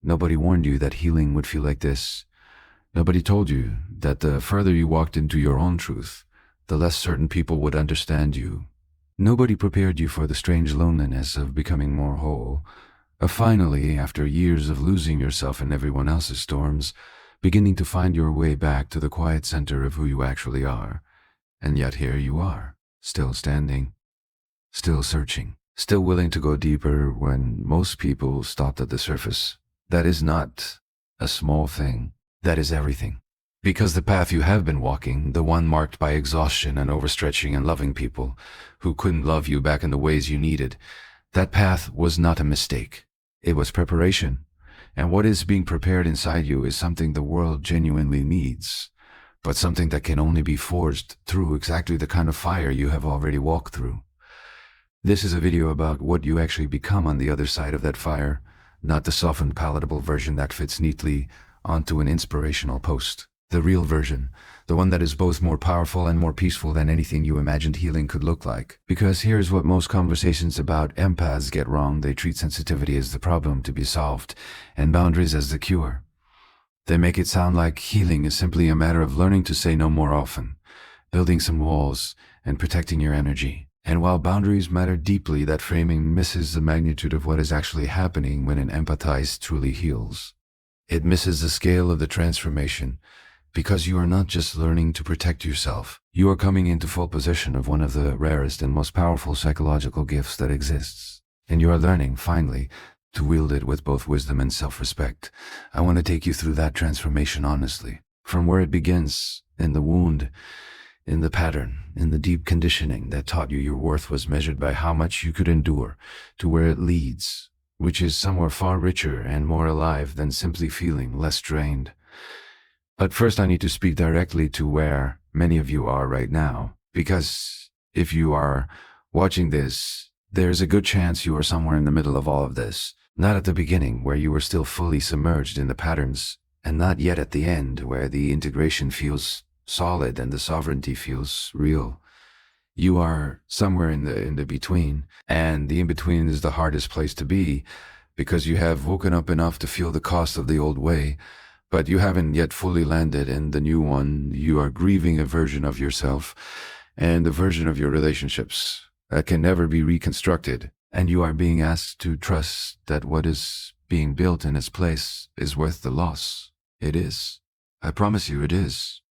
Nobody warned you that healing would feel like this. Nobody told you that the further you walked into your own truth, the less certain people would understand you. Nobody prepared you for the strange loneliness of becoming more whole, of finally, after years of losing yourself in everyone else's storms, beginning to find your way back to the quiet center of who you actually are. And yet here you are, still standing, still searching, still willing to go deeper when most people stopped at the surface. That is not a small thing. That is everything. Because the path you have been walking, the one marked by exhaustion and overstretching and loving people who couldn't love you back in the ways you needed, that path was not a mistake. It was preparation. And what is being prepared inside you is something the world genuinely needs, but something that can only be forged through exactly the kind of fire you have already walked through. This is a video about what you actually become on the other side of that fire, not the softened, palatable version that fits neatly onto an inspirational post. The real version, the one that is both more powerful and more peaceful than anything you imagined healing could look like. Because here's what most conversations about empaths get wrong. They treat sensitivity as the problem to be solved and boundaries as the cure. They make it sound like healing is simply a matter of learning to say no more often, building some walls, and protecting your energy. And while boundaries matter deeply, that framing misses the magnitude of what is actually happening when an empathized truly heals. It misses the scale of the transformation, because you are not just learning to protect yourself. You are coming into full possession of one of the rarest and most powerful psychological gifts that exists. And you are learning, finally, to wield it with both wisdom and self-respect. I want to take you through that transformation honestly. From where it begins, in the wound, in the pattern, in the deep conditioning that taught you your worth was measured by how much you could endure, to where it leads, which is somewhere far richer and more alive than simply feeling less drained. But first I need to speak directly to where many of you are right now, because if you are watching this, there's a good chance you are somewhere in the middle of all of this. Not at the beginning, where you were still fully submerged in the patterns, and not yet at the end, where the integration feels solid and the sovereignty feels real. You are somewhere in the between, and the in-between is the hardest place to be, because you have woken up enough to feel the cost of the old way, but you haven't yet fully landed in the new one. You are grieving a version of yourself and a version of your relationships that can never be reconstructed. And you are being asked to trust that what is being built in its place is worth the loss. It is. I promise you it is.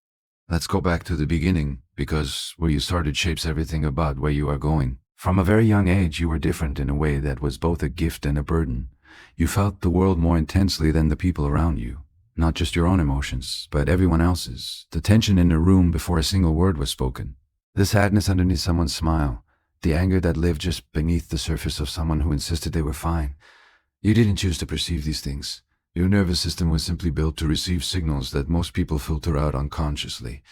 Let's go back to the beginning, because where you started shapes everything about where you are going. From a very young age, you were different in a way that was both a gift and a burden. You felt the world more intensely than the people around you. Not just your own emotions, but everyone else's. The tension in the room before a single word was spoken. The sadness underneath someone's smile. The anger that lived just beneath the surface of someone who insisted they were fine. You didn't choose to perceive these things. Your nervous system was simply built to receive signals that most people filter out unconsciously.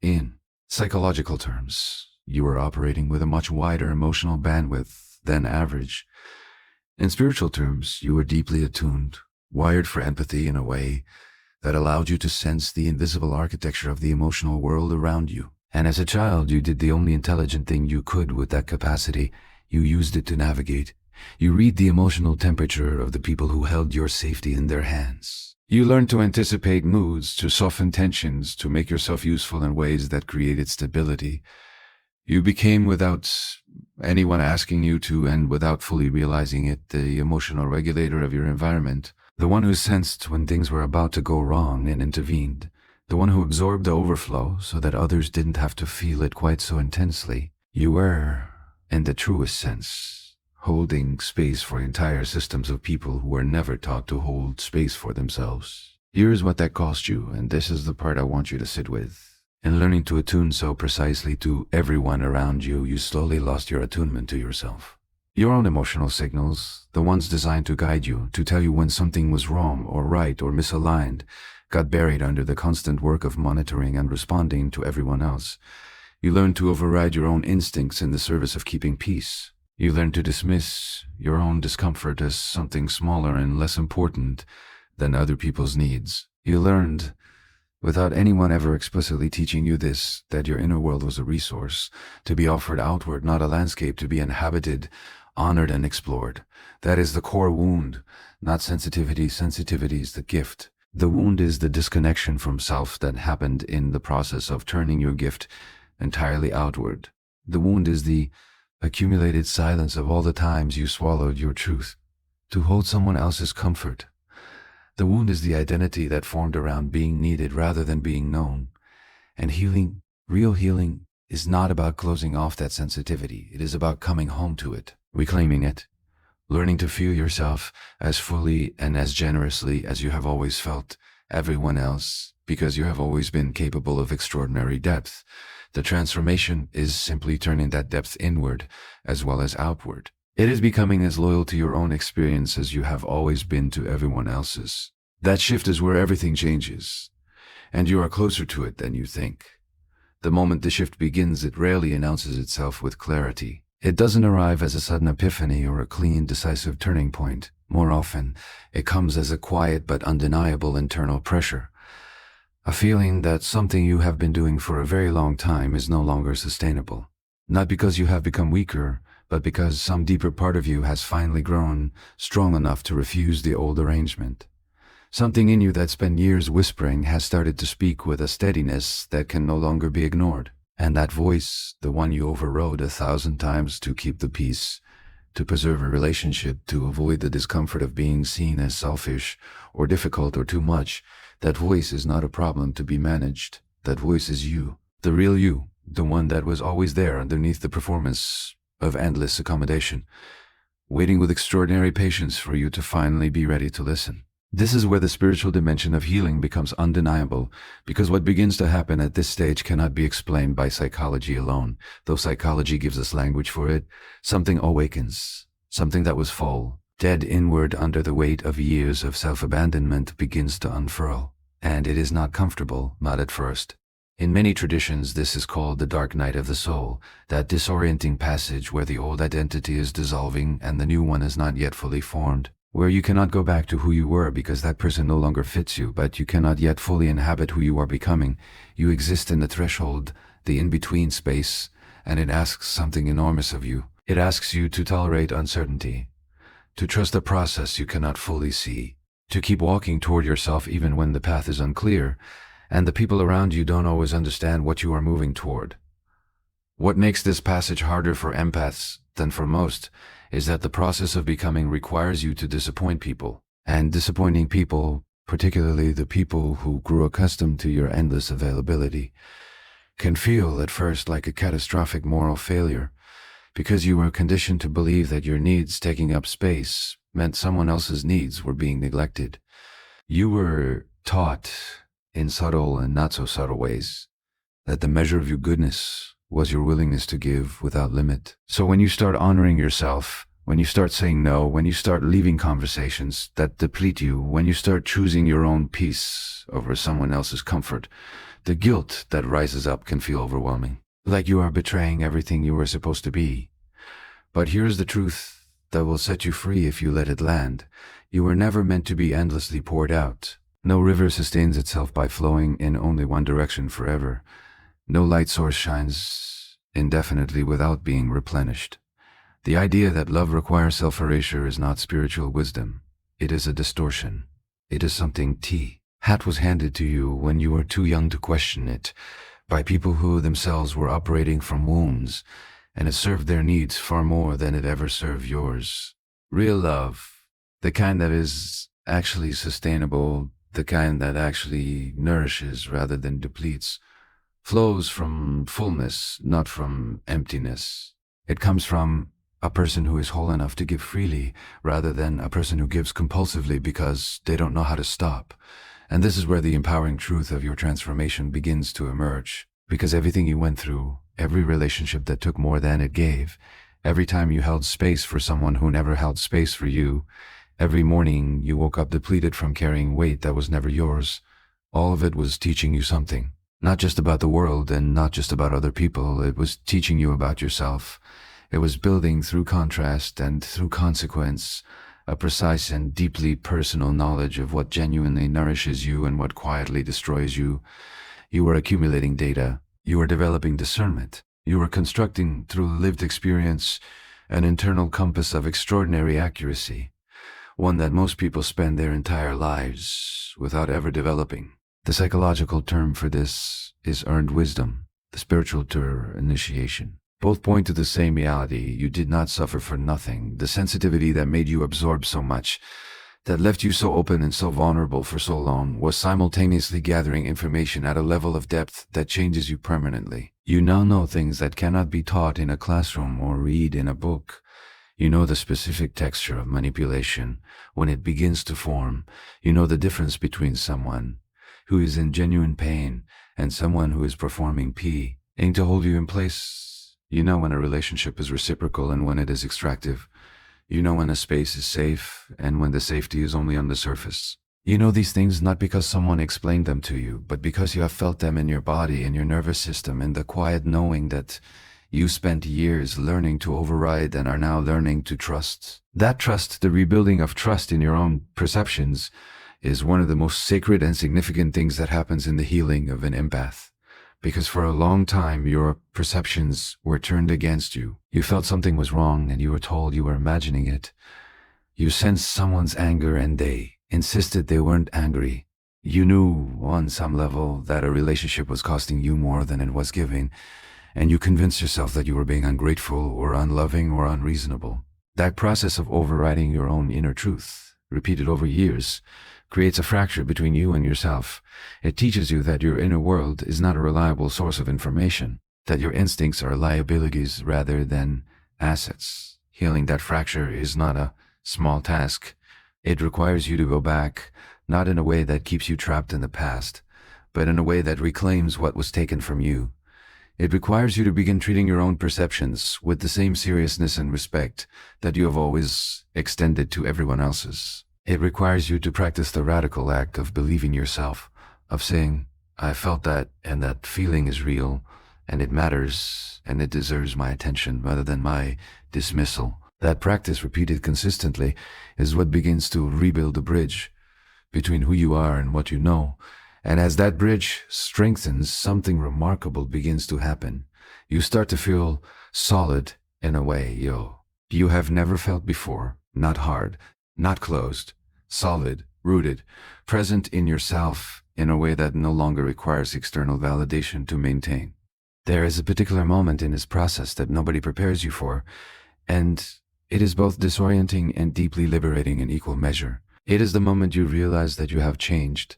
In psychological terms, you were operating with a much wider emotional bandwidth than average. In spiritual terms, you were deeply attuned, wired for empathy in a way that allowed you to sense the invisible architecture of the emotional world around you. And as a child, you did the only intelligent thing you could with that capacity. You used it to navigate. You read the emotional temperature of the people who held your safety in their hands. You learned to anticipate moods, to soften tensions, to make yourself useful in ways that created stability. You became, without anyone asking you to and without fully realizing it, the emotional regulator of your environment. The one who sensed when things were about to go wrong and intervened. The one who absorbed the overflow so that others didn't have to feel it quite so intensely. You were, in the truest sense, holding space for entire systems of people who were never taught to hold space for themselves. Here's what that cost you, and this is the part I want you to sit with. In learning to attune so precisely to everyone around you, you slowly lost your attunement to yourself. Your own emotional signals, the ones designed to guide you, to tell you when something was wrong or right or misaligned, got buried under the constant work of monitoring and responding to everyone else. You learned to override your own instincts in the service of keeping peace. You learned to dismiss your own discomfort as something smaller and less important than other people's needs. You learned, without anyone ever explicitly teaching you this, that your inner world was a resource, to be offered outward, not a landscape to be inhabited honored and explored. That is the core wound, not sensitivity. Sensitivity is the gift. The wound is the disconnection from self that happened in the process of turning your gift entirely outward. The wound is the accumulated silence of all the times you swallowed your truth to hold someone else's comfort. The wound is the identity that formed around being needed rather than being known. And healing, real healing, is not about closing off that sensitivity. It is about coming home to it, reclaiming it, learning to feel yourself as fully and as generously as you have always felt everyone else, because you have always been capable of extraordinary depth. The transformation is simply turning that depth inward as well as outward. It is becoming as loyal to your own experience as you have always been to everyone else's. That shift is where everything changes, and you are closer to it than you think. The moment the shift begins, it rarely announces itself with clarity. It doesn't arrive as a sudden epiphany or a clean, decisive turning point. More often, it comes as a quiet but undeniable internal pressure. A feeling that something you have been doing for a very long time is no longer sustainable. Not because you have become weaker, but because some deeper part of you has finally grown strong enough to refuse the old arrangement. Something in you that spent years whispering has started to speak with a steadiness that can no longer be ignored. And that voice, the one you overrode 1,000 times to keep the peace, to preserve a relationship, to avoid the discomfort of being seen as selfish or difficult or too much, that voice is not a problem to be managed. That voice is you, the real you, the one that was always there underneath the performance of endless accommodation, waiting with extraordinary patience for you to finally be ready to listen. This is where the spiritual dimension of healing becomes undeniable, because what begins to happen at this stage cannot be explained by psychology alone. Though psychology gives us language for it, something awakens. Something that was full, dead inward under the weight of years of self-abandonment begins to unfurl. And it is not comfortable, not at first. In many traditions, this is called the dark night of the soul, that disorienting passage where the old identity is dissolving and the new one is not yet fully formed. Where you cannot go back to who you were because that person no longer fits you, but you cannot yet fully inhabit who you are becoming. You exist in the threshold, the in-between space, and it asks something enormous of you. It asks you to tolerate uncertainty, to trust a process you cannot fully see, to keep walking toward yourself even when the path is unclear, and the people around you don't always understand what you are moving toward. What makes this passage harder for empaths than for most is that the process of becoming requires you to disappoint people. And disappointing people, particularly the people who grew accustomed to your endless availability, can feel at first like a catastrophic moral failure, because you were conditioned to believe that your needs taking up space meant someone else's needs were being neglected. You were taught, in subtle and not so subtle ways, that the measure of your goodness was your willingness to give without limit. So when you start honoring yourself, when you start saying no, when you start leaving conversations that deplete you, when you start choosing your own peace over someone else's comfort, the guilt that rises up can feel overwhelming. Like you are betraying everything you were supposed to be. But here's the truth that will set you free if you let it land. You were never meant to be endlessly poured out. No river sustains itself by flowing in only one direction forever. No light source shines indefinitely without being replenished. The idea that love requires self-erasure is not spiritual wisdom. It is a distortion. It is something Hat was handed to you when you were too young to question it, by people who themselves were operating from wounds, and it served their needs far more than it ever served yours. Real love, the kind that is actually sustainable, the kind that actually nourishes rather than depletes, flows from fullness, not from emptiness. It comes from a person who is whole enough to give freely, rather than a person who gives compulsively because they don't know how to stop. And this is where the empowering truth of your transformation begins to emerge, because everything you went through, every relationship that took more than it gave, every time you held space for someone who never held space for you, every morning you woke up depleted from carrying weight that was never yours, all of it was teaching you something. Not just about the world and not just about other people, it was teaching you about yourself. It was building through contrast and through consequence a precise and deeply personal knowledge of what genuinely nourishes you and what quietly destroys you. You were accumulating data. You were developing discernment. You were constructing through lived experience an internal compass of extraordinary accuracy, one that most people spend their entire lives without ever developing. The psychological term for this is earned wisdom, the spiritual term, initiation. Both point to the same reality. You did not suffer for nothing. The sensitivity that made you absorb so much, that left you so open and so vulnerable for so long, was simultaneously gathering information at a level of depth that changes you permanently. You now know things that cannot be taught in a classroom or read in a book. You know the specific texture of manipulation when it begins to form. You know the difference between someone who is in genuine pain and someone who is performing aiming to hold you in place. You know when a relationship is reciprocal and when it is extractive. You know when a space is safe and when the safety is only on the surface. You know these things not because someone explained them to you, but because you have felt them in your body, in your nervous system, in the quiet knowing that you spent years learning to override and are now learning to trust. That trust, the rebuilding of trust in your own perceptions, is one of the most sacred and significant things that happens in the healing of an empath. Because for a long time, your perceptions were turned against you. You felt something was wrong and you were told you were imagining it. You sensed someone's anger and they insisted they weren't angry. You knew on some level that a relationship was costing you more than it was giving, and you convinced yourself that you were being ungrateful or unloving or unreasonable. That process of overriding your own inner truth, repeated over years, creates a fracture between you and yourself. It teaches you that your inner world is not a reliable source of information, that your instincts are liabilities rather than assets. Healing that fracture is not a small task. It requires you to go back, not in a way that keeps you trapped in the past, but in a way that reclaims what was taken from you. It requires you to begin treating your own perceptions with the same seriousness and respect that you have always extended to everyone else's. It requires you to practice the radical act of believing yourself, of saying, I felt that, and that feeling is real, and it matters, and it deserves my attention rather than my dismissal. That practice, repeated consistently, is what begins to rebuild the bridge between who you are and what you know. And as that bridge strengthens, something remarkable begins to happen. You start to feel solid in a way you have never felt before. Not hard, not closed, solid, rooted, present in yourself in a way that no longer requires external validation to maintain. There is a particular moment in this process that nobody prepares you for, and it is both disorienting and deeply liberating in equal measure. It is the moment you realize that you have changed.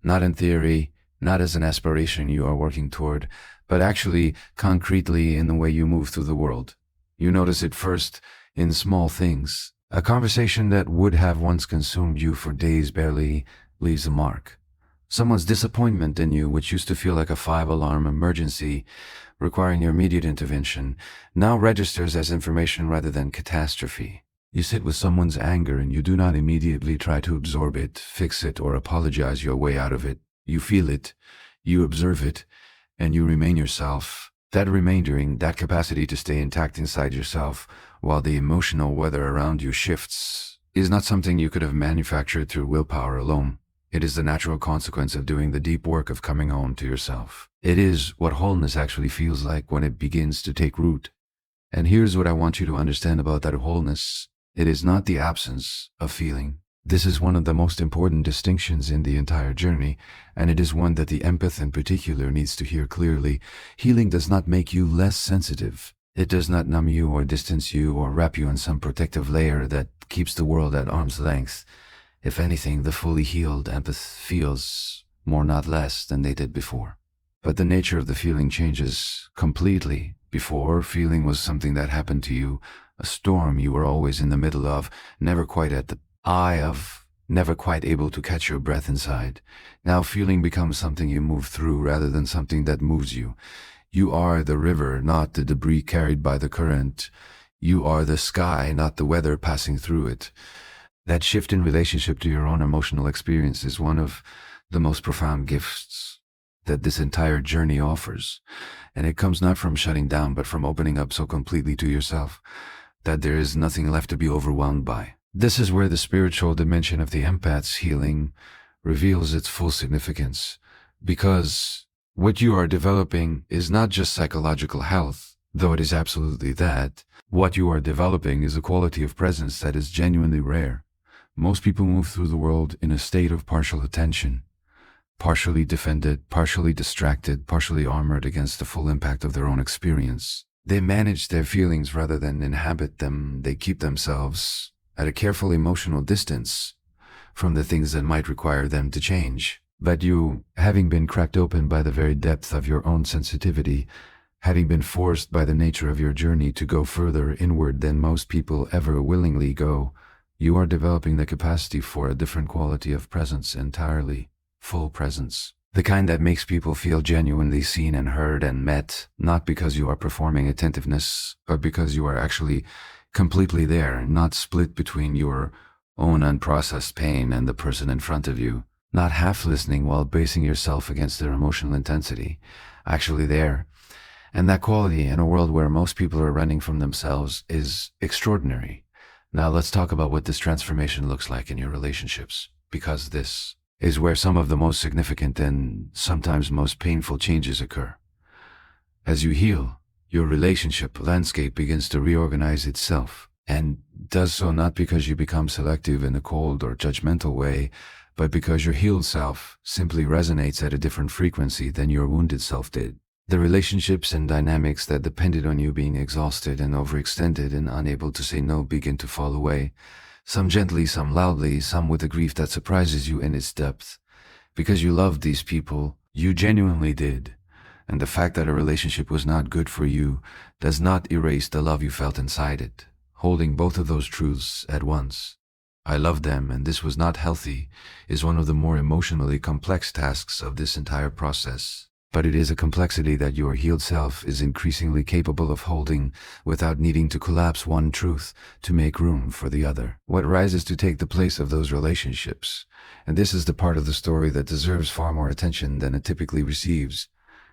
Not in theory, not as an aspiration you are working toward, but actually concretely in the way you move through the world. You notice it first in small things. A conversation that would have once consumed you for days barely leaves a mark. Someone's disappointment in you, which used to feel like a 5-alarm emergency requiring your immediate intervention, now registers as information rather than catastrophe. You sit with someone's anger and you do not immediately try to absorb it, fix it, or apologize your way out of it. You feel it, you observe it, and you remain yourself. That remaining, that capacity to stay intact inside yourself while the emotional weather around you shifts, is not something you could have manufactured through willpower alone. It is the natural consequence of doing the deep work of coming home to yourself. It is what wholeness actually feels like when it begins to take root. And here's what I want you to understand about that wholeness. It is not the absence of feeling. This is one of the most important distinctions in the entire journey, and it is one that the empath in particular needs to hear clearly. Healing does not make you less sensitive. It does not numb you or distance you or wrap you in some protective layer that keeps the world at arm's length. If anything, the fully healed empath feels more, not less, than they did before. But the nature of the feeling changes completely. Before, feeling was something that happened to you, a storm you were always in the middle of, never quite at the eye of, never quite able to catch your breath inside. Now feeling becomes something you move through rather than something that moves you. You are the river, not the debris carried by the current. You are the sky, not the weather passing through it. That shift in relationship to your own emotional experience is one of the most profound gifts that this entire journey offers. And it comes not from shutting down, but from opening up so completely to yourself that there is nothing left to be overwhelmed by. This is where the spiritual dimension of the empath's healing reveals its full significance, because what you are developing is not just psychological health, though it is absolutely that. What you are developing is a quality of presence that is genuinely rare. Most people move through the world in a state of partial attention, partially defended, partially distracted, partially armored against the full impact of their own experience. They manage their feelings rather than inhabit them. They keep themselves at a careful emotional distance from the things that might require them to change. But you, having been cracked open by the very depth of your own sensitivity, having been forced by the nature of your journey to go further inward than most people ever willingly go, you are developing the capacity for a different quality of presence entirely. Full presence. The kind that makes people feel genuinely seen and heard and met, not because you are performing attentiveness, but because you are actually completely there, not split between your own unprocessed pain and the person in front of you, not half listening while bracing yourself against their emotional intensity, actually there. And that quality, in a world where most people are running from themselves, is extraordinary. Now let's talk about what this transformation looks like in your relationships, because this is where some of the most significant and sometimes most painful changes occur. As you heal, your relationship landscape begins to reorganize itself, and does so not because you become selective in a cold or judgmental way, but because your healed self simply resonates at a different frequency than your wounded self did. The relationships and dynamics that depended on you being exhausted and overextended and unable to say no begin to fall away. Some gently, some loudly, some with a grief that surprises you in its depth. Because you loved these people, you genuinely did. And the fact that a relationship was not good for you does not erase the love you felt inside it. Holding both of those truths at once, I loved them and this was not healthy, is one of the more emotionally complex tasks of this entire process. But it is a complexity that your healed self is increasingly capable of holding without needing to collapse one truth to make room for the other. What rises to take the place of those relationships, and this is the part of the story that deserves far more attention than it typically receives,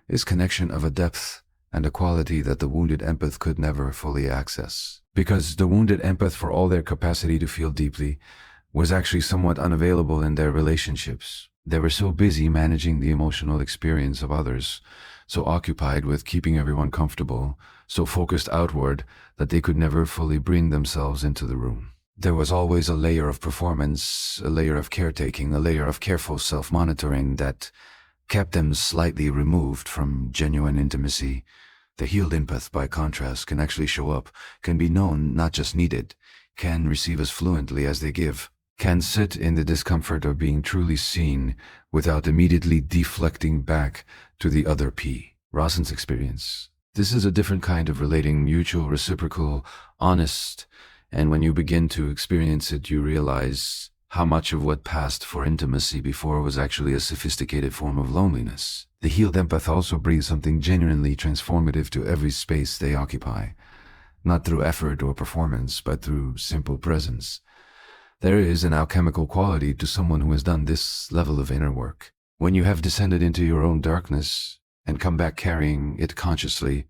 is connection of a depth and a quality that the wounded empath could never fully access. Because the wounded empath, for all their capacity to feel deeply, was actually somewhat unavailable in their relationships. They were so busy managing the emotional experience of others, so occupied with keeping everyone comfortable, so focused outward that they could never fully bring themselves into the room. There was always a layer of performance, a layer of caretaking, a layer of careful self-monitoring that kept them slightly removed from genuine intimacy. The healed empath, by contrast, can actually show up, can be known, not just needed, can receive as fluently as they give, can sit in the discomfort of being truly seen without immediately deflecting back to the other P. Rawson's experience. This is a different kind of relating, mutual, reciprocal, honest, and when you begin to experience it, you realize how much of what passed for intimacy before was actually a sophisticated form of loneliness. The healed empath also brings something genuinely transformative to every space they occupy, not through effort or performance, but through simple presence. There is an alchemical quality to someone who has done this level of inner work. When you have descended into your own darkness and come back carrying it consciously,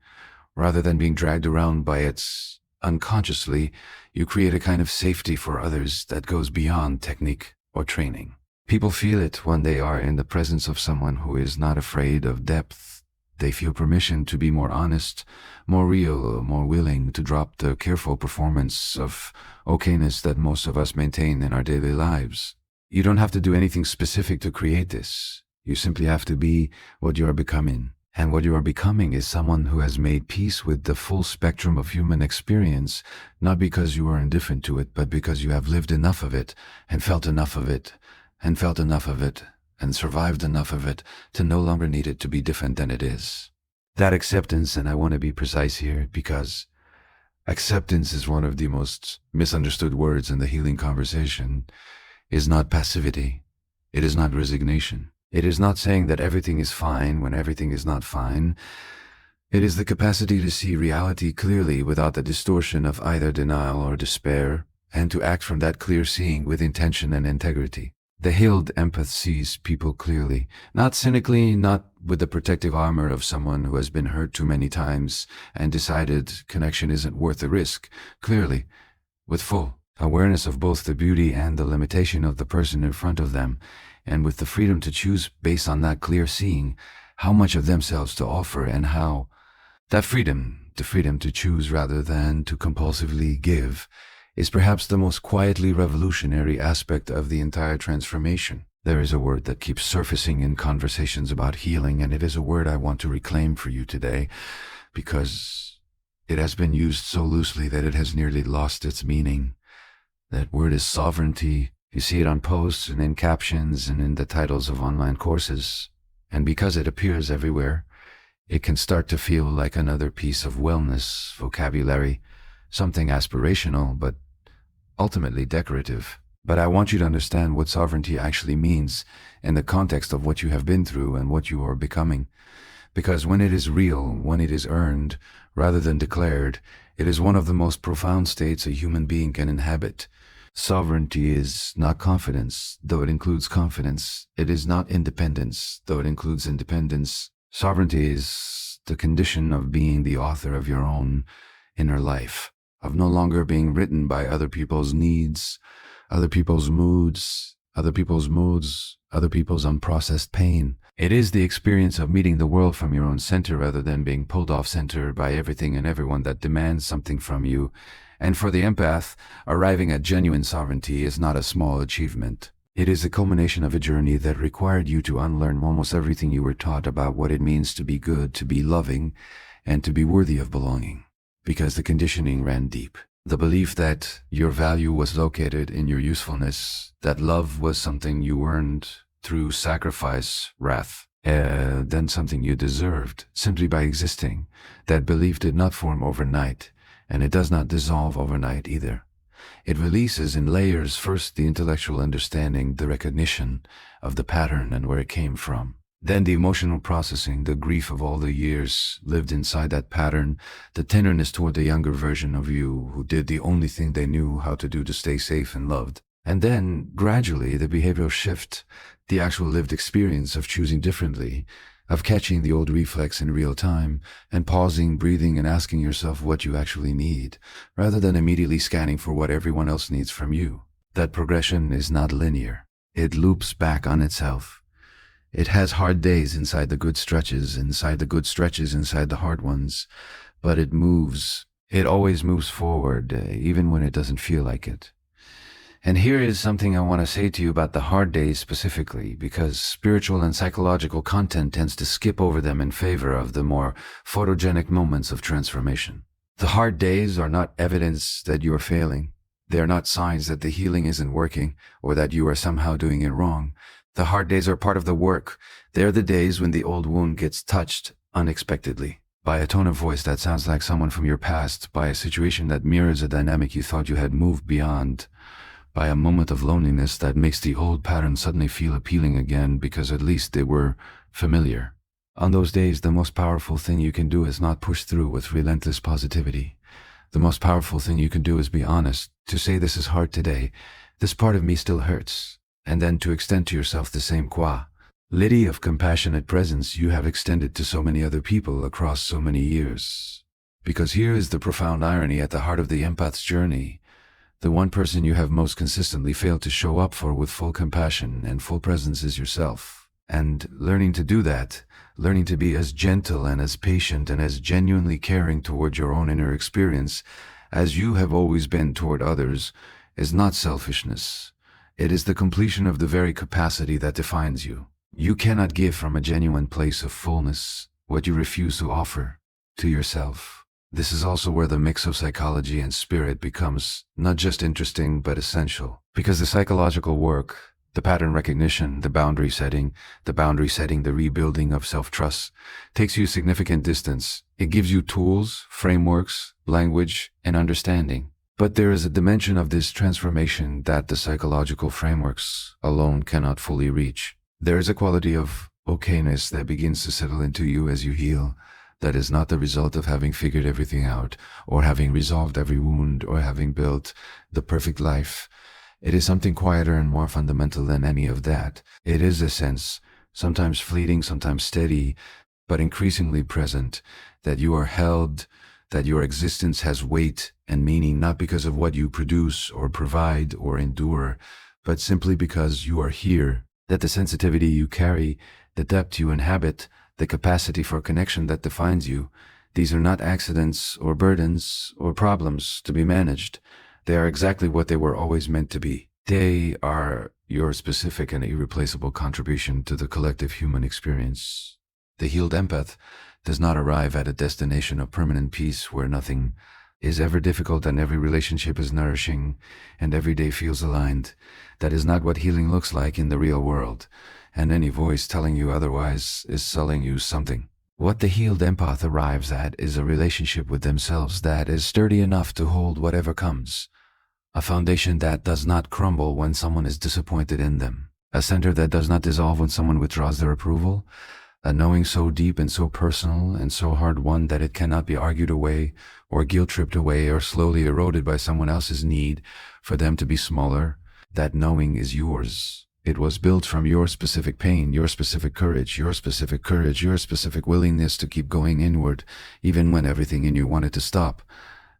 rather than being dragged around by it unconsciously, you create a kind of safety for others that goes beyond technique or training. People feel it when they are in the presence of someone who is not afraid of depth. They feel permission to be more honest, more real, more willing to drop the careful performance of okayness that most of us maintain in our daily lives. You don't have to do anything specific to create this. You simply have to be what you are becoming. And what you are becoming is someone who has made peace with the full spectrum of human experience, not because you are indifferent to it, but because you have lived enough of it, and felt enough of it, and felt enough of it, and survived enough of it to no longer need it to be different than it is. That acceptance, and I want to be precise here, because acceptance is one of the most misunderstood words in the healing conversation, is not passivity. It is not resignation. It is not saying that everything is fine when everything is not fine. It is the capacity to see reality clearly without the distortion of either denial or despair, and to act from that clear seeing with intention and integrity. The healed empath sees people clearly, not cynically, not with the protective armor of someone who has been hurt too many times and decided connection isn't worth the risk, clearly, with full awareness of both the beauty and the limitation of the person in front of them, and with the freedom to choose based on that clear seeing how much of themselves to offer and how. That freedom the freedom to choose rather than to compulsively give, is perhaps the most quietly revolutionary aspect of the entire transformation. There is a word that keeps surfacing in conversations about healing, and it is a word I want to reclaim for you today because it has been used so loosely that it has nearly lost its meaning. That word is sovereignty. You see it on posts and in captions and in the titles of online courses. And because it appears everywhere, it can start to feel like another piece of wellness vocabulary, something aspirational, but ultimately decorative. But I want you to understand what sovereignty actually means in the context of what you have been through and what you are becoming. Because when it is real, when it is earned, rather than declared, it is one of the most profound states a human being can inhabit. Sovereignty is not confidence, though it includes confidence. It is not independence, though it includes independence. Sovereignty is the condition of being the author of your own inner life, of no longer being written by other people's needs, other people's moods, other people's unprocessed pain. It is the experience of meeting the world from your own center rather than being pulled off center by everything and everyone that demands something from you. And for the empath, arriving at genuine sovereignty is not a small achievement. It is the culmination of a journey that required you to unlearn almost everything you were taught about what it means to be good, to be loving, and to be worthy of belonging. Because the conditioning ran deep. The belief that your value was located in your usefulness, that love was something you earned through sacrifice, wrath, then something you deserved simply by existing. That belief did not form overnight, and it does not dissolve overnight either. It releases in layers, first the intellectual understanding, the recognition of the pattern and where it came from. Then the emotional processing, the grief of all the years lived inside that pattern, the tenderness toward the younger version of you who did the only thing they knew how to do to stay safe and loved. And then, gradually, the behavioral shift, the actual lived experience of choosing differently, of catching the old reflex in real time, and pausing, breathing, and asking yourself what you actually need, rather than immediately scanning for what everyone else needs from you. That progression is not linear. It loops back on itself. It has hard days inside the good stretches, inside the hard ones, but it moves. It always moves forward, even when it doesn't feel like it. And here is something I want to say to you about the hard days specifically, because spiritual and psychological content tends to skip over them in favor of the more photogenic moments of transformation. The hard days are not evidence that you are failing. They are not signs that the healing isn't working or that you are somehow doing it wrong. The hard days are part of the work. They're the days when the old wound gets touched unexpectedly, by a tone of voice that sounds like someone from your past, by a situation that mirrors a dynamic you thought you had moved beyond, by a moment of loneliness that makes the old pattern suddenly feel appealing again because at least they were familiar. On those days, the most powerful thing you can do is not push through with relentless positivity. The most powerful thing you can do is be honest, to say this is hard today, this part of me still hurts, and then to extend to yourself the same quality of compassionate presence you have extended to so many other people across so many years. Because here is the profound irony at the heart of the empath's journey. The one person you have most consistently failed to show up for with full compassion and full presence is yourself. And learning to do that, learning to be as gentle and as patient and as genuinely caring toward your own inner experience as you have always been toward others, is not selfishness. It is the completion of the very capacity that defines you. You cannot give from a genuine place of fullness what you refuse to offer to yourself. This is also where the mix of psychology and spirit becomes not just interesting, but essential. Because the psychological work, the pattern recognition, the boundary setting, the rebuilding of self-trust, takes you significant distance. It gives you tools, frameworks, language, and understanding. But there is a dimension of this transformation that the psychological frameworks alone cannot fully reach. There is a quality of okayness that begins to settle into you as you heal. That is not the result of having figured everything out, or having resolved every wound, or having built the perfect life. It is something quieter and more fundamental than any of that. It is a sense, sometimes fleeting, sometimes steady, but increasingly present, that you are held, that your existence has weight and meaning not because of what you produce or provide or endure, but simply because you are here, that the sensitivity you carry, the depth you inhabit, the capacity for connection that defines you, These are not accidents or burdens or problems to be managed. They are exactly what they were always meant to be. They are your specific and irreplaceable contribution to the collective human experience. The healed empath does not arrive at a destination of permanent peace where nothing is ever difficult and every relationship is nourishing and every day feels aligned. That is not what healing looks like in the real world, and any voice telling you otherwise is selling you something. What the healed empath arrives at is a relationship with themselves that is sturdy enough to hold whatever comes. A foundation that does not crumble when someone is disappointed in them. A center that does not dissolve when someone withdraws their approval. A knowing so deep and so personal and so hard-won that it cannot be argued away or guilt-tripped away or slowly eroded by someone else's need for them to be smaller. That knowing is yours. It was built from your specific pain, your specific courage, your specific willingness to keep going inward, even when everything in you wanted to stop.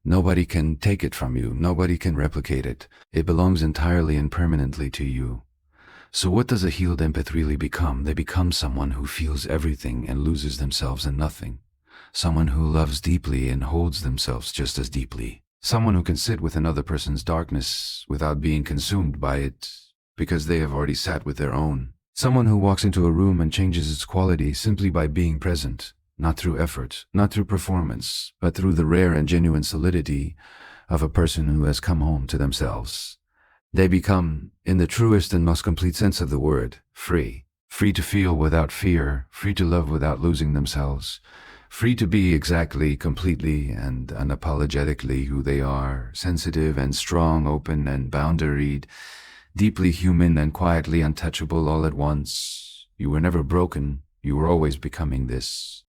Nobody can take it from you. Nobody can replicate it. It belongs entirely and permanently to you. So what does a healed empath really become? They become someone who feels everything and loses themselves in nothing. Someone who loves deeply and holds themselves just as deeply. Someone who can sit with another person's darkness without being consumed by it because they have already sat with their own. Someone who walks into a room and changes its quality simply by being present, not through effort, not through performance, but through the rare and genuine solidity of a person who has come home to themselves. They become, in the truest and most complete sense of the word, free. Free to feel without fear, free to love without losing themselves, free to be exactly, completely, and unapologetically who they are, sensitive and strong, open and boundaried, deeply human and quietly untouchable all at once. You were never broken, you were always becoming this.